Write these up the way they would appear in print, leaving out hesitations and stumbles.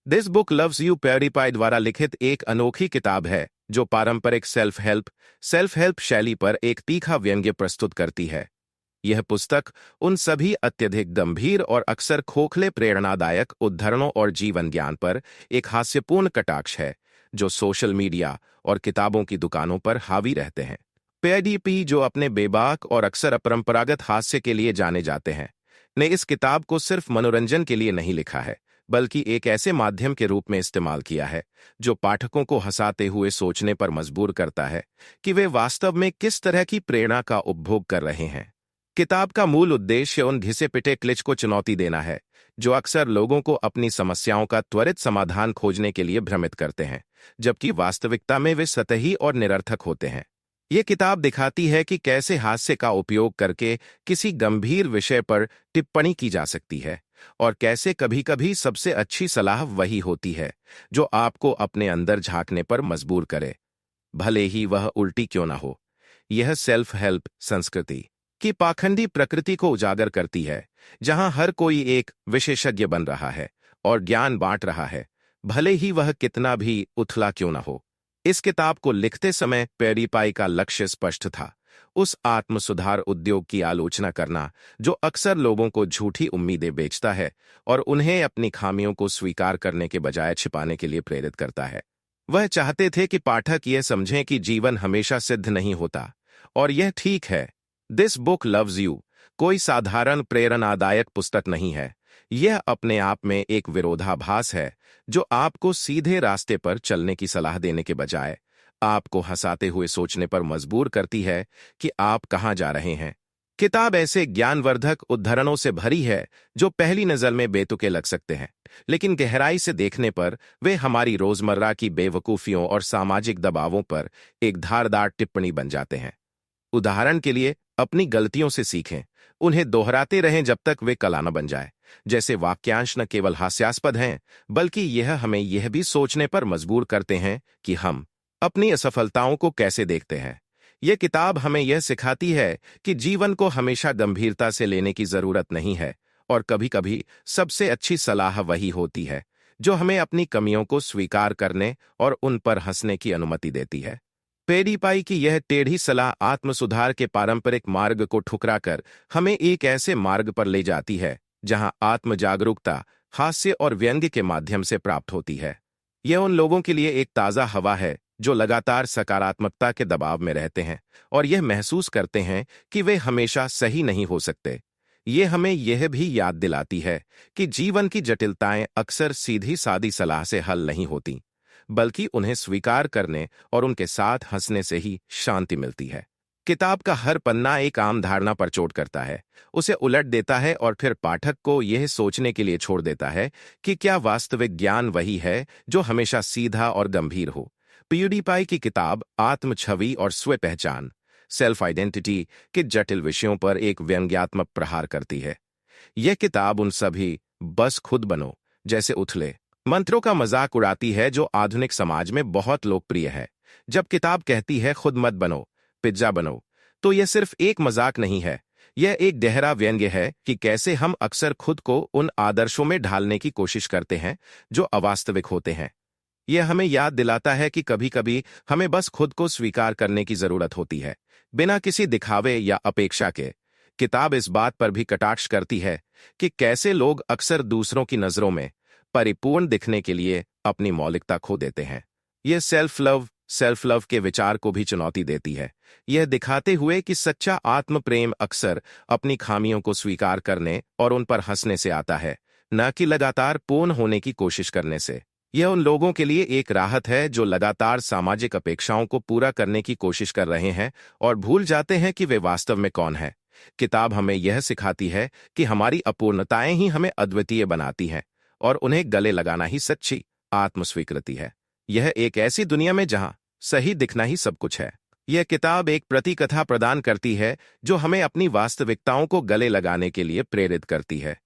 This book loves you प्यूरीपाई द्वारा लिखित एक अनोखी किताब है जो पारंपरिक सेल्फ हेल्प शैली पर एक तीखा व्यंग्य प्रस्तुत करती है। यह पुस्तक उन सभी अत्यधिक गंभीर और अक्सर खोखले प्रेरणादायक उद्धरणों और जीवन ज्ञान पर एक हास्यपूर्ण कटाक्ष है जो सोशल मीडिया और किताबों की दुकानों पर हावी रहते हैं। पेडीपी, जो अपने बेबाक और अक्सर अपरंपरागत हास्य के लिए जाने जाते हैं, ने इस किताब को सिर्फ मनोरंजन के लिए नहीं लिखा है, बल्कि एक ऐसे माध्यम के रूप में इस्तेमाल किया है जो पाठकों को हंसाते हुए सोचने पर मजबूर करता है कि वे वास्तव में किस तरह की प्रेरणा का उपभोग कर रहे हैं। किताब का मूल उद्देश्य उन घिसे पिटे क्लिच को चुनौती देना है जो अक्सर लोगों को अपनी समस्याओं का त्वरित समाधान खोजने के लिए भ्रमित करते हैं, जबकि वास्तविकता में वे सतही और निरर्थक होते हैं। ये किताब दिखाती है कि कैसे हास्य का उपयोग करके किसी गंभीर विषय पर टिप्पणी की जा सकती है और कैसे कभी-कभी सबसे अच्छी सलाह वही होती है जो आपको अपने अंदर झांकने पर मजबूर करे, भले ही वह उल्टी क्यों ना हो। यह सेल्फ हेल्प संस्कृति की पाखंडी प्रकृति को उजागर करती है, जहां हर कोई एक विशेषज्ञ बन रहा है और ज्ञान बांट रहा है, भले ही वह कितना भी उथला क्यों ना हो। इस किताब को लिखते समय पेरीपाई का लक्ष्य स्पष्ट था, उस आत्म सुधार उद्योग की आलोचना करना जो अक्सर लोगों को झूठी उम्मीदें बेचता है और उन्हें अपनी खामियों को स्वीकार करने के बजाय छिपाने के लिए प्रेरित करता है। वह चाहते थे कि पाठक यह समझें कि जीवन हमेशा सिद्ध नहीं होता, और यह ठीक है। दिस बुक लव्स यू कोई साधारण प्रेरणादायक पुस्तक नहीं है। यह अपने आप में एक विरोधाभास है जो आपको सीधे रास्ते पर चलने की सलाह देने के बजाय आपको हंसाते हुए सोचने पर मजबूर करती है कि आप कहां जा रहे हैं। किताब ऐसे ज्ञानवर्धक उद्धरणों से भरी है जो पहली नजर में बेतुके लग सकते हैं, लेकिन गहराई से देखने पर वे हमारी रोजमर्रा की बेवकूफियों और सामाजिक दबावों पर एक धारदार टिप्पणी बन जाते हैं। उदाहरण के लिए, अपनी गलतियों से सीखें, उन्हें दोहराते रहें जब तक वे कला न बन जाए। जैसे वाक्यांश न केवल हास्यास्पद हैं, बल्कि यह हमें यह भी सोचने पर मजबूर करते हैं कि हम अपनी असफलताओं को कैसे देखते हैं। यह किताब हमें यह सिखाती है कि जीवन को हमेशा गंभीरता से लेने की जरूरत नहीं है, और कभी-कभी सबसे अच्छी सलाह वही होती है जो हमें अपनी कमियों को स्वीकार करने और उन पर हंसने की अनुमति देती है। पेरीपाई की यह टेढ़ी सलाह आत्मसुधार के पारंपरिक मार्ग को ठुकराकर हमें एक ऐसे मार्ग पर ले जाती है जहां आत्म जागरूकता हास्य और व्यंग्य के माध्यम से प्राप्त होती है। यह उन लोगों के लिए एक ताज़ा हवा है जो लगातार सकारात्मकता के दबाव में रहते हैं और यह महसूस करते हैं कि वे हमेशा सही नहीं हो सकते। यह हमें यह भी याद दिलाती है कि जीवन की जटिलताएं अक्सर सीधी सादी सलाह से हल नहीं होती, बल्कि उन्हें स्वीकार करने और उनके साथ हंसने से ही शांति मिलती है। किताब का हर पन्ना एक आम धारणा पर चोट करता है, उसे उलट देता है और फिर पाठक को यह सोचने के लिए छोड़ देता है कि क्या वास्तविक ज्ञान वही है जो हमेशा सीधा और गंभीर हो। प्यूडीपाई की किताब आत्म छवि और स्व पहचान सेल्फ आइडेंटिटी के जटिल विषयों पर एक व्यंग्यात्मक प्रहार करती है। यह किताब उन सभी बस खुद बनो जैसे उथले मंत्रों का मजाक उड़ाती है जो आधुनिक समाज में बहुत लोकप्रिय है। जब किताब कहती है खुद मत बनो, पिज्जा बनो, तो यह सिर्फ एक मजाक नहीं है, यह एक गहरा व्यंग्य है कि कैसे हम अक्सर खुद को उन आदर्शों में ढालने की कोशिश करते हैं जो अवास्तविक होते हैं। यह हमें याद दिलाता है कि कभी-कभी हमें बस खुद को स्वीकार करने की जरूरत होती है, बिना किसी दिखावे या अपेक्षा के। किताब इस बात पर भी कटाक्ष करती है कि कैसे लोग अक्सर दूसरों की नजरों में परिपूर्ण दिखने के लिए अपनी मौलिकता खो देते हैं। यह सेल्फ लव के विचार को भी चुनौती देती है, यह दिखाते हुए कि सच्चा आत्म प्रेम अक्सर अपनी खामियों को स्वीकार करने और उन पर हंसने से आता है, न कि लगातार पूर्ण होने की कोशिश करने से। यह उन लोगों के लिए एक राहत है जो लगातार सामाजिक अपेक्षाओं को पूरा करने की कोशिश कर रहे हैं और भूल जाते हैं कि वे वास्तव में कौन हैं। किताब हमें यह सिखाती है कि हमारी अपूर्णताएं ही हमें अद्वितीय बनाती हैं और उन्हें गले लगाना ही सच्ची आत्मस्वीकृति है। यह एक ऐसी दुनिया में जहां सही दिखना ही सब कुछ है। यह किताब एक प्रतिकथा प्रदान करती है जो हमें अपनी वास्तविकताओं को गले लगाने के लिए प्रेरित करती है।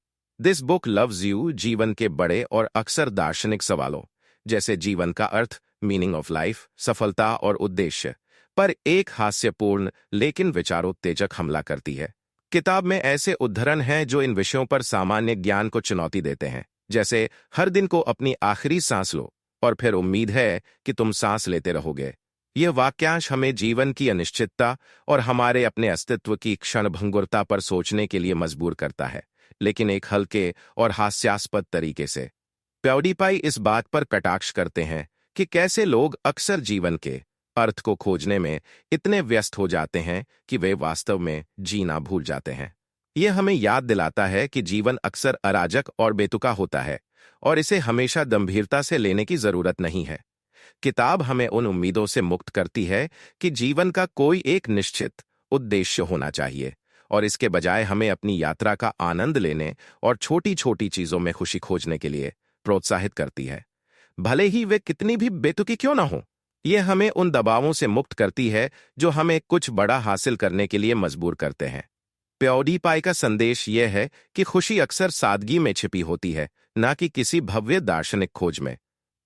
दिस बुक लव्स यू जीवन के बड़े और अक्सर दार्शनिक सवालों जैसे जीवन का अर्थ, मीनिंग ऑफ लाइफ, सफलता और उद्देश्य पर एक हास्यपूर्ण लेकिन विचारोत्तेजक हमला करती है। किताब में ऐसे उद्धरण हैं जो इन विषयों पर सामान्य ज्ञान को चुनौती देते हैं, जैसे हर दिन को अपनी आखिरी सांस लो और फिर उम्मीद है कि तुम सांस लेते रहोगे। यह वाक्यांश हमें जीवन की अनिश्चितता और हमारे अपने अस्तित्व की क्षणभंगुरता पर सोचने के लिए मजबूर करता है, लेकिन एक हल्के और हास्यास्पद तरीके से। प्याउडीपाई इस बात पर कटाक्ष करते हैं कि कैसे लोग अक्सर जीवन के अर्थ को खोजने में इतने व्यस्त हो जाते हैं कि वे वास्तव में जीना भूल जाते हैं। यह हमें याद दिलाता है कि जीवन अक्सर अराजक और बेतुका होता है और इसे हमेशा गंभीरता से लेने की जरूरत नहीं है। किताब हमें उन उम्मीदों से मुक्त करती है कि जीवन का कोई एक निश्चित उद्देश्य होना चाहिए, और इसके बजाय हमें अपनी यात्रा का आनंद लेने और छोटी छोटी चीजों में खुशी खोजने के लिए प्रोत्साहित करती है, भले ही वे कितनी भी बेतुकी क्यों ना हो। यह हमें उन दबावों से मुक्त करती है जो हमें कुछ बड़ा हासिल करने के लिए मजबूर करते हैं। प्याउडीपाई का संदेश यह है कि खुशी अक्सर सादगी में छिपी होती है, न कि किसी भव्य दार्शनिक खोज में।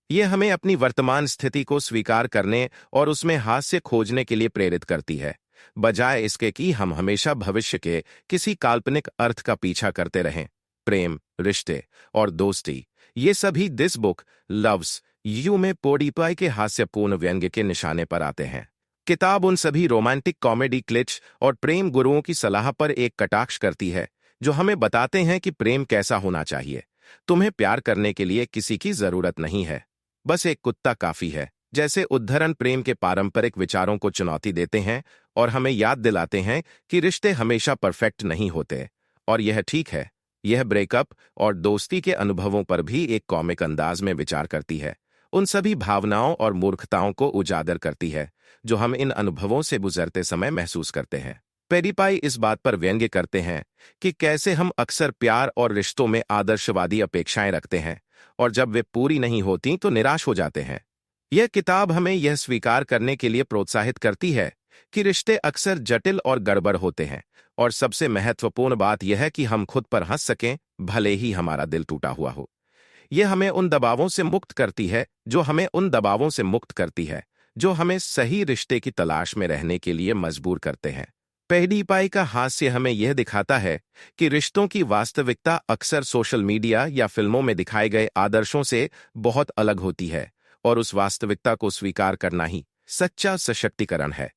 यह हमें अपनी वर्तमान स्थिति को स्वीकार करने और उसमें हास्य खोजने के लिए प्रेरित करती है, बजाय इसके कि हम हमेशा भविष्य के किसी काल्पनिक अर्थ का पीछा करते रहें। प्रेम, रिश्ते और दोस्ती, ये सभी दिस बुक लव्स यू में प्याउडीपाई के हास्यपूर्ण व्यंग्य के निशाने पर आते हैं। किताब उन सभी रोमांटिक कॉमेडी क्लिच और प्रेम गुरुओं की सलाह पर एक कटाक्ष करती है जो हमें बताते हैं कि प्रेम कैसा होना चाहिए। तुम्हें प्यार करने के लिए किसी की जरूरत नहीं है, बस एक कुत्ता काफी है। जैसे उद्धरण प्रेम के पारंपरिक विचारों को चुनौती देते हैं और हमें याद दिलाते हैं कि रिश्ते हमेशा परफेक्ट नहीं होते, और यह ठीक है। यह ब्रेकअप और दोस्ती के अनुभवों पर भी एक कॉमिक अंदाज में विचार करती है, उन सभी भावनाओं और मूर्खताओं को उजागर करती है जो हम इन अनुभवों से गुजरते समय महसूस करते हैं। प्याउडीपाई इस बात पर व्यंग्य करते हैं कि कैसे हम अक्सर प्यार और रिश्तों में आदर्शवादी अपेक्षाएं रखते हैं और जब वे पूरी नहीं होती तो निराश हो जाते हैं। यह किताब हमें यह स्वीकार करने के लिए प्रोत्साहित करती है कि रिश्ते अक्सर जटिल और गड़बड़ होते हैं, और सबसे महत्वपूर्ण बात यह है कि हम खुद पर हंस सकें, भले ही हमारा दिल टूटा हुआ हो। यह हमें उन दबावों से मुक्त करती है जो हमें सही रिश्ते की तलाश में रहने के लिए मजबूर करते हैं। प्याउडीपाई का हास्य हमें यह दिखाता है कि रिश्तों की वास्तविकता अक्सर सोशल मीडिया या फिल्मों में दिखाए गए आदर्शों से बहुत अलग होती है, और उस वास्तविकता को स्वीकार करना ही सच्चा सशक्तिकरण है।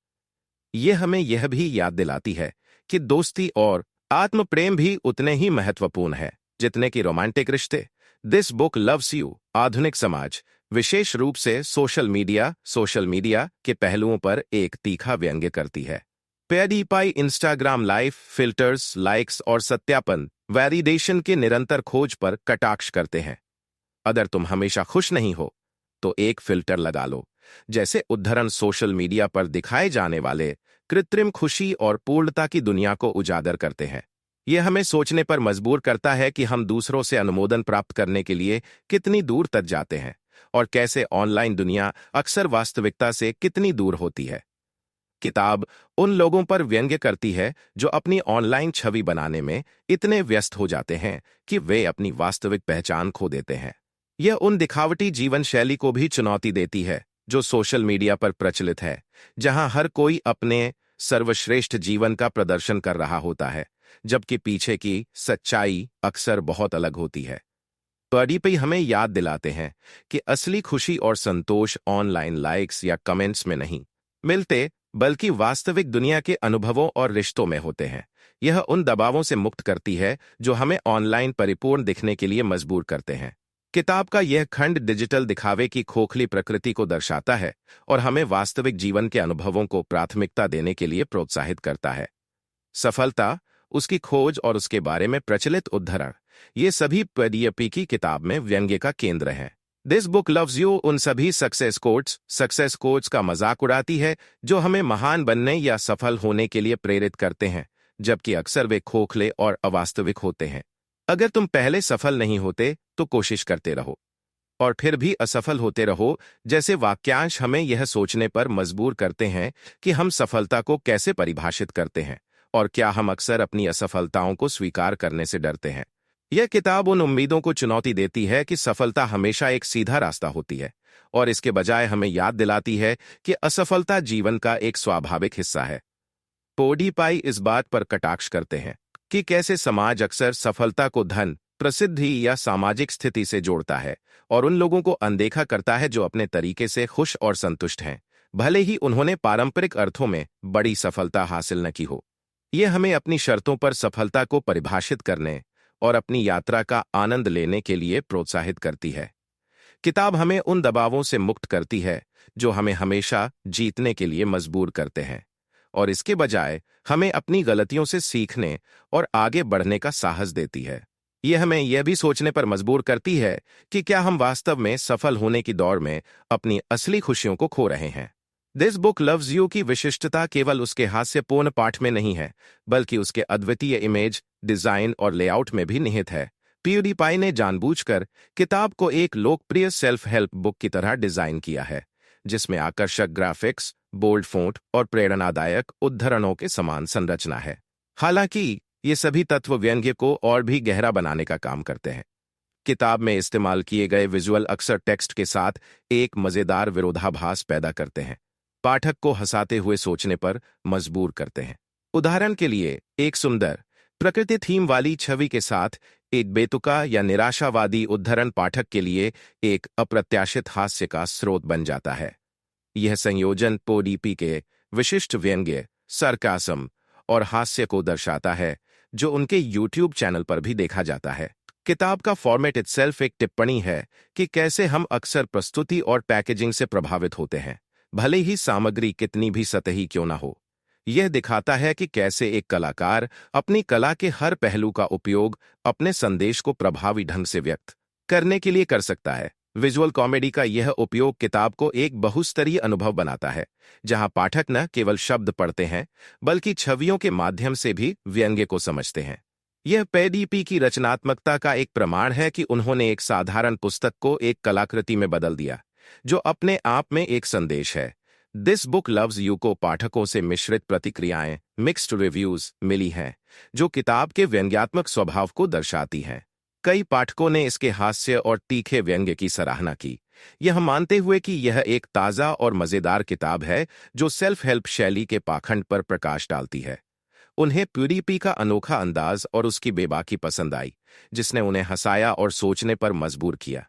यह हमें यह भी याद दिलाती है कि दोस्ती और आत्म प्रेम भी उतने ही महत्वपूर्ण है जितने कि रोमांटिक रिश्ते। दिस बुक लव्स यू आधुनिक समाज, विशेष रूप से सोशल मीडिया के पहलुओं पर एक तीखा व्यंग्य करती है। प्याउडीपाई इंस्टाग्राम लाइफ फिल्टर्स, लाइक्स और सत्यापन वैलिडेशन के निरंतर खोज पर कटाक्ष करते हैं। अगर तुम हमेशा खुश नहीं हो तो एक फिल्टर लगा लो। जैसे उद्धरण सोशल मीडिया पर दिखाए जाने वाले कृत्रिम खुशी और पूर्णता की दुनिया को उजागर करते हैं। यह हमें सोचने पर मजबूर करता है कि हम दूसरों से अनुमोदन प्राप्त करने के लिए कितनी दूर तक जाते हैं और कैसे ऑनलाइन दुनिया अक्सर वास्तविकता से कितनी दूर होती है। किताब उन लोगों पर व्यंग्य करती है जो अपनी ऑनलाइन छवि बनाने में इतने व्यस्त हो जाते हैं कि वे अपनी वास्तविक पहचान खो देते हैं। यह उन दिखावटी जीवन शैली को भी चुनौती देती है जो सोशल मीडिया पर प्रचलित है, जहां हर कोई अपने सर्वश्रेष्ठ जीवन का प्रदर्शन कर रहा होता है, जबकि पीछे की सच्चाई अक्सर बहुत अलग होती है। प्याउडीपाई हमें याद दिलाते हैं कि असली खुशी और संतोष ऑनलाइन लाइक्स या कमेंट्स में नहीं मिलते, बल्कि वास्तविक दुनिया के अनुभवों और रिश्तों में होते हैं। यह उन दबावों से मुक्त करती है जो हमें ऑनलाइन परिपूर्ण दिखने के लिए मजबूर करते हैं। किताब का यह खंड डिजिटल दिखावे की खोखली प्रकृति को दर्शाता है और हमें वास्तविक जीवन के अनुभवों को प्राथमिकता देने के लिए प्रोत्साहित करता है। सफलता, उसकी खोज और उसके बारे में प्रचलित उद्धरण, ये सभी प्याउडीपाई की किताब में व्यंग्य का केंद्र हैं। दिस बुक लव्स यू उन सभी सक्सेस कोट्स का मजाक उड़ाती है जो हमें महान बनने या सफल होने के लिए प्रेरित करते हैं, जबकि अक्सर वे खोखले और अवास्तविक होते हैं। अगर तुम पहले सफल नहीं होते तो कोशिश करते रहो और फिर भी असफल होते रहो जैसे वाक्यांश हमें यह सोचने पर मजबूर करते हैं कि हम सफलता को कैसे परिभाषित करते हैं और क्या हम अक्सर अपनी असफलताओं को स्वीकार करने से डरते हैं। यह किताब उन उम्मीदों को चुनौती देती है कि सफलता हमेशा एक सीधा रास्ता होती है, और इसके बजाय हमें याद दिलाती है कि असफलता जीवन का एक स्वाभाविक हिस्सा है। प्याउडीपाई इस बात पर कटाक्ष करते हैं कि कैसे समाज अक्सर सफलता को धन, प्रसिद्धि या सामाजिक स्थिति से जोड़ता है और उन लोगों को अनदेखा करता है जो अपने तरीके से खुश और संतुष्ट हैं, भले ही उन्होंने पारंपरिक अर्थों में बड़ी सफलता हासिल न की हो। यह हमें अपनी शर्तों पर सफलता को परिभाषित करने और अपनी यात्रा का आनंद लेने के लिए प्रोत्साहित करती है। किताब हमें उन दबावों से मुक्त करती है जो हमें हमेशा जीतने के लिए मजबूर करते हैं, और इसके बजाय हमें अपनी गलतियों से सीखने और आगे बढ़ने का साहस देती है। यह हमें यह भी सोचने पर मजबूर करती है कि क्या हम वास्तव में सफल होने की दौड़ में अपनी असली खुशियों को खो रहे हैं। दिस बुक लव्स यू की विशिष्टता केवल उसके हास्यपूर्ण पाठ में नहीं है, बल्कि उसके अद्वितीय इमेज, डिजाइन और लेआउट में भी निहित है। प्यूडीपाई ने जानबूझकर किताब को एक लोकप्रिय सेल्फ हेल्प बुक की तरह डिजाइन किया है, जिसमें आकर्षक ग्राफिक्स, बोल्ड फ़ॉन्ट और प्रेरणादायक उद्धरणों के समान संरचना है। हालांकि ये सभी तत्व व्यंग्य को और भी गहरा बनाने का काम करते हैं। किताब में इस्तेमाल किए गए विजुअल अक्सर टेक्स्ट के साथ एक मजेदार विरोधाभास पैदा करते हैं, पाठक को हंसाते हुए सोचने पर मजबूर करते हैं। उदाहरण के लिए, एक सुंदर प्रकृति थीम वाली छवि के साथ एक बेतुका या निराशावादी उद्धरण पाठक के लिए एक अप्रत्याशित हास्य का स्रोत बन जाता है। यह संयोजन पोडीपी के विशिष्ट व्यंग्य, सरकासम और हास्य को दर्शाता है, जो उनके YouTube चैनल पर भी देखा जाता है। किताब का फॉर्मेट इटसेल्फ एक टिप्पणी है कि कैसे हम अक्सर प्रस्तुति और पैकेजिंग से प्रभावित होते हैं, भले ही सामग्री कितनी भी सतही क्यों ना हो। यह दिखाता है कि कैसे एक कलाकार अपनी कला के हर पहलू का उपयोग अपने संदेश को प्रभावी ढंग से व्यक्त करने के लिए कर सकता है। विजुअल कॉमेडी का यह उपयोग किताब को एक बहुस्तरीय अनुभव बनाता है, जहां पाठक न केवल शब्द पढ़ते हैं, बल्कि छवियों के माध्यम से भी व्यंग्य को समझते हैं। यह पेडीपी की रचनात्मकता का एक प्रमाण है कि उन्होंने एक साधारण पुस्तक को एक कलाकृति में बदल दिया, जो अपने आप में एक संदेश है। दिस बुक लव्स यू को पाठकों से मिश्रित प्रतिक्रियाएं, मिक्स्ड रिव्यूज मिली हैं, जो किताब के व्यंग्यात्मक स्वभाव को दर्शाती हैं। कई पाठकों ने इसके हास्य और तीखे व्यंग्य की सराहना की, यह मानते हुए कि यह एक ताज़ा और मज़ेदार किताब है जो सेल्फ हेल्प शैली के पाखंड पर प्रकाश डालती है। उन्हें प्यूडीपी का अनोखा अंदाज और उसकी बेबाकी पसंद आई, जिसने उन्हें हंसाया और सोचने पर मजबूर किया।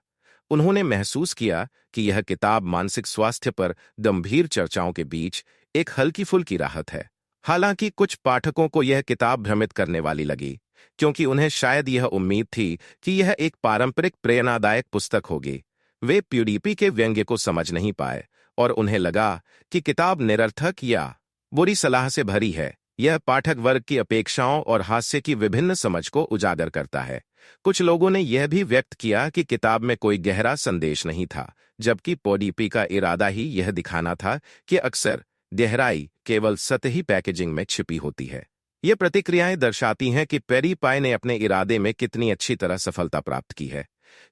उन्होंने महसूस किया कि यह किताब मानसिक स्वास्थ्य पर गंभीर चर्चाओं के बीच एक हल्की फुल्की राहत है। हालांकि कुछ पाठकों को यह किताब भ्रमित करने वाली लगी, क्योंकि उन्हें शायद यह उम्मीद थी कि यह एक पारंपरिक प्रेरणादायक पुस्तक होगी। वे प्यूडीपी के व्यंग्य को समझ नहीं पाए और उन्हें लगा कि किताब निरर्थक या बुरी सलाह से भरी है। यह पाठक वर्ग की अपेक्षाओं और हास्य की विभिन्न समझ को उजागर करता है। कुछ लोगों ने यह भी व्यक्त किया कि किताब में कोई गहरा संदेश नहीं था, जबकि पोडीपी का इरादा ही यह दिखाना था कि अक्सर गहराई केवल सतही पैकेजिंग में छिपी होती है। ये प्रतिक्रियाएं दर्शाती हैं कि पेडीपाई ने अपने इरादे में कितनी अच्छी तरह सफलता प्राप्त की है,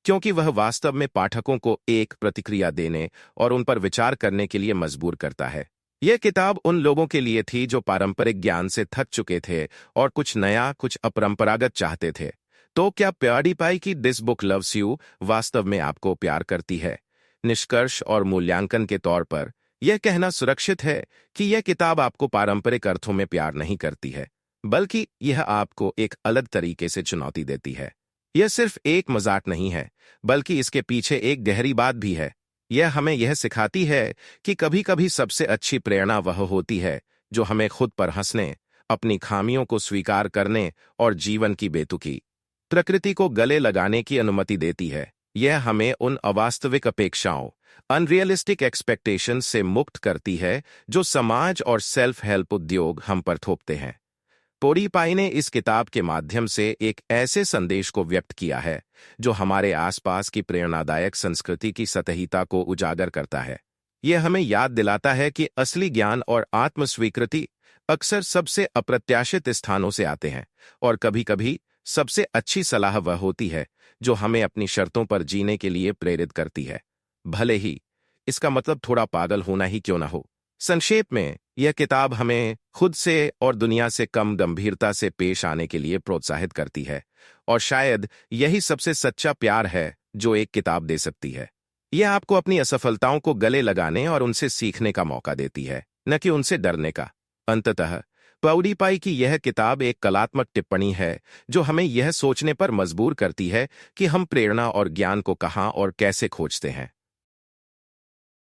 क्योंकि वह वास्तव में पाठकों को एक प्रतिक्रिया देने और उन पर विचार करने के लिए मजबूर करता है। यह किताब उन लोगों के लिए थी जो पारंपरिक ज्ञान से थक चुके थे और कुछ नया, कुछ अपरंपरागत चाहते थे। तो क्या प्यूडीपाई की दिस बुक लव्स यू वास्तव में आपको प्यार करती है? निष्कर्ष और मूल्यांकन के तौर पर यह कहना सुरक्षित है कि यह किताब आपको पारंपरिक अर्थों में प्यार नहीं करती है, बल्कि यह आपको एक अलग तरीके से चुनौती देती है। यह सिर्फ एक मजाक नहीं है, बल्कि इसके पीछे एक गहरी बात भी है। यह हमें यह सिखाती है कि कभी-कभी सबसे अच्छी प्रेरणा वह होती है जो हमें खुद पर हंसने, अपनी खामियों को स्वीकार करने और जीवन की बेतुकी प्रकृति को गले लगाने की अनुमति देती है। यह हमें उन अवास्तविक अपेक्षाओं, अनरियलिस्टिक एक्सपेक्टेशंस से मुक्त करती है जो समाज और सेल्फ हेल्प उद्योग हम पर थोपते हैं। पोडीपाई ने इस किताब के माध्यम से एक ऐसे संदेश को व्यक्त किया है जो हमारे आसपास की प्रेरणादायक संस्कृति की सतहीता को उजागर करता है। यह हमें याद दिलाता है कि असली ज्ञान और आत्मस्वीकृति अक्सर सबसे अप्रत्याशित स्थानों से आते हैं, और कभी-कभी सबसे अच्छी सलाह वह होती है जो हमें अपनी शर्तों पर जीने के लिए प्रेरित करती है, भले ही इसका मतलब थोड़ा पागल होना ही क्यों ना हो। संक्षेप में, यह किताब हमें खुद से और दुनिया से कम गंभीरता से पेश आने के लिए प्रोत्साहित करती है, और शायद यही सबसे सच्चा प्यार है जो एक किताब दे सकती है। यह आपको अपनी असफलताओं को गले लगाने और उनसे सीखने का मौका देती है, न कि उनसे डरने का। अंततः प्यूडीपाई की यह किताब एक कलात्मक टिप्पणी है जो हमें यह सोचने पर मजबूर करती है कि हम प्रेरणा और ज्ञान को कहाँ और कैसे खोजते हैं।